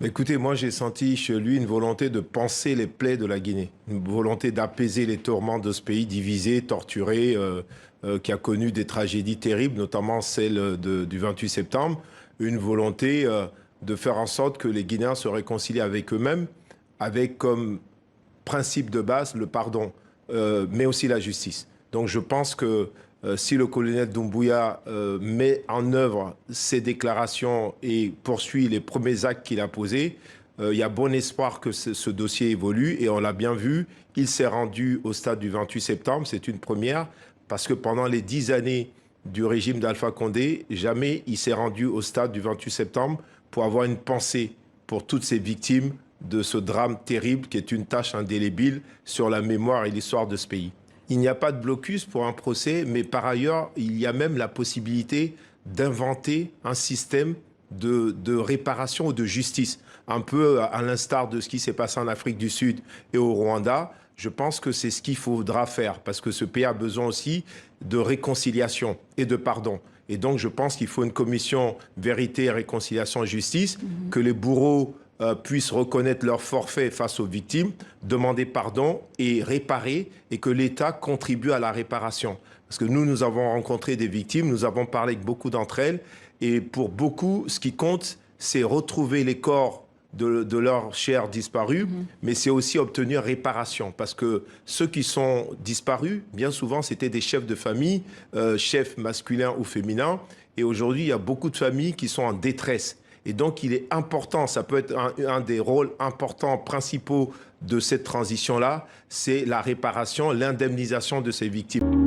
Mais écoutez, moi j'ai senti chez lui une volonté de panser les plaies de la Guinée, une volonté d'apaiser les tourments de ce pays divisé, torturé, qui a connu des tragédies terribles, notamment celle du 28 septembre, une volonté de faire en sorte que les Guinéens se réconcilient avec eux-mêmes, avec comme principe de base le pardon, mais aussi la justice. Donc je pense que si le colonel Doumbouya met en œuvre ses déclarations et poursuit les premiers actes qu'il a posés, il y a bon espoir que ce dossier évolue et on l'a bien vu. Il s'est rendu au stade du 28 septembre, c'est une première, parce que pendant les 10 années du régime d'Alpha Condé, jamais il s'est rendu au stade du 28 septembre pour avoir une pensée pour toutes ces victimes de ce drame terrible qui est une tâche indélébile sur la mémoire et l'histoire de ce pays. Il n'y a pas de blocus pour un procès, mais par ailleurs, il y a même la possibilité d'inventer un système de réparation ou de justice. Un peu à l'instar de ce qui s'est passé en Afrique du Sud et au Rwanda, je pense que c'est ce qu'il faudra faire, parce que ce pays a besoin aussi de réconciliation et de pardon. Et donc, je pense qu'il faut une commission vérité, réconciliation, justice, que les bourreaux puissent reconnaître leur forfait face aux victimes, demander pardon et réparer, et que l'État contribue à la réparation. Parce que nous avons rencontré des victimes, nous avons parlé avec beaucoup d'entre elles, et pour beaucoup, ce qui compte, c'est retrouver les corps de leurs chers disparus, mais c'est aussi obtenir réparation. Parce que ceux qui sont disparus, bien souvent, c'était des chefs de famille, chefs masculins ou féminins, et aujourd'hui, il y a beaucoup de familles qui sont en détresse. Et donc, il est important, ça peut être un des rôles importants, principaux de cette transition-là, c'est la réparation, l'indemnisation de ces victimes.